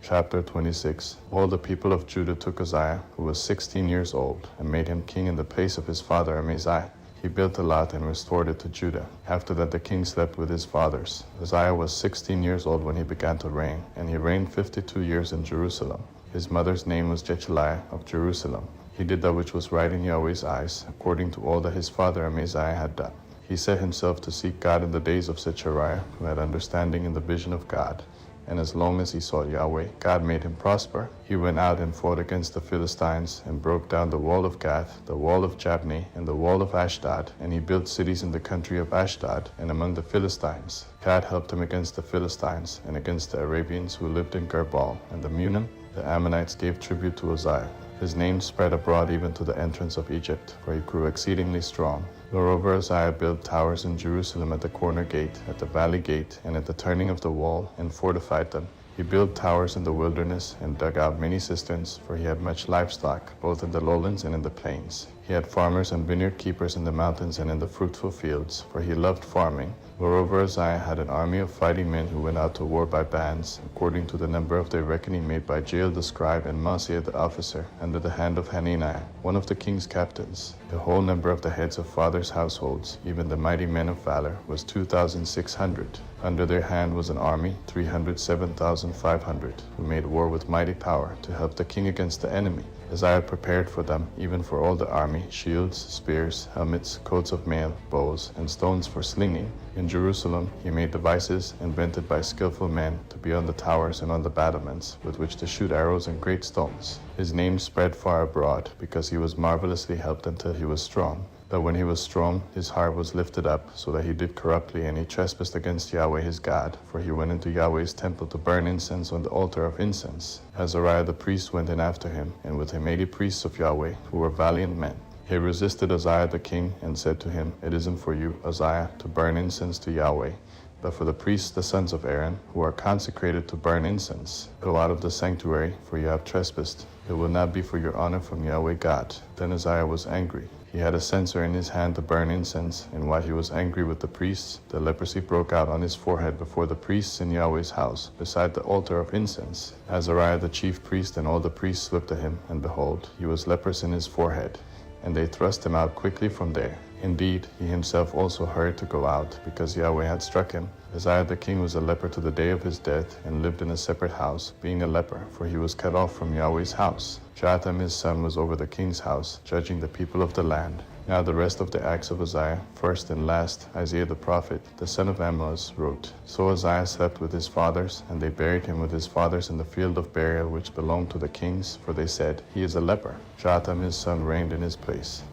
Chapter 26. All the people of Judah took Uzziah, who was 16 years old, and made him king in the place of his father Amaziah. He built a lot and restored it to Judah. After that the king slept with his fathers. Uzziah was 16 years old when he began to reign, and he reigned 52 years in Jerusalem. His mother's name was Jechaliah of Jerusalem. He did that which was right in Yahweh's eyes, according to all that his father Amaziah had done. He set himself to seek God in the days of Zechariah, who had understanding in the vision of God. And as long as he sought Yahweh, God made him prosper. He went out and fought against the Philistines, and broke down the wall of Gath, the wall of Jabneh, and the wall of Ashdod. And he built cities in the country of Ashdod, and among the Philistines. God helped him against the Philistines, and against the Arabians who lived in Gerbal. And the Munim, the Ammonites, gave tribute to Uzziah. His name spread abroad even to the entrance of Egypt, for he grew exceedingly strong. Moreover, Uzziah built towers in Jerusalem at the corner gate, at the valley gate, and at the turning of the wall, and fortified them. He built towers in the wilderness, and dug out many cisterns, for he had much livestock, both in the lowlands and in the plains. He had farmers and vineyard keepers in the mountains and in the fruitful fields, for he loved farming. Moreover, Uzziah had an army of fighting men who went out to war by bands, according to the number of their reckoning made by Jael the scribe and Maaseiah the officer, under the hand of Hananiah, one of the king's captains. The whole number of the heads of fathers' households, even the mighty men of valor, was 2,600. Under their hand was an army, 307,500, who made war with mighty power to help the king against the enemy. Uzziah prepared for them, even for all the army, shields, spears, helmets, coats of mail, bows, and stones for slinging. In Jerusalem he made devices invented by skillful men to be on the towers and on the battlements, with which to shoot arrows and great stones. His name spread far abroad, because he was marvelously helped until he was strong. But when he was strong, his heart was lifted up, so that he did corruptly, and he trespassed against Yahweh his God. For he went into Yahweh's temple to burn incense on the altar of incense. Azariah the priest went in after him, and with him 80 priests of Yahweh, who were valiant men. He resisted Uzziah the king, and said to him, It isn't for you, Uzziah, to burn incense to Yahweh, but for the priests the sons of Aaron, who are consecrated to burn incense. Go out of the sanctuary, for you have trespassed. It will not be for your honor from Yahweh God. Then Uzziah was angry. He had a censer in his hand to burn incense, and while he was angry with the priests, the leprosy broke out on his forehead before the priests in Yahweh's house, beside the altar of incense. Azariah the chief priest and all the priests looked at him, and behold, he was leprous in his forehead. And they thrust him out quickly from there. Indeed, he himself also hurried to go out, because Yahweh had struck him. Uzziah the king was a leper to the day of his death, and lived in a separate house, being a leper, for he was cut off from Yahweh's house. Jotham his son was over the king's house, judging the people of the land. Now the rest of the acts of Uzziah, first and last, Isaiah the prophet, the son of Amoz, wrote. So Uzziah slept with his fathers, and they buried him with his fathers in the field of burial which belonged to the kings, for they said, He is a leper. Jotham his son reigned in his place.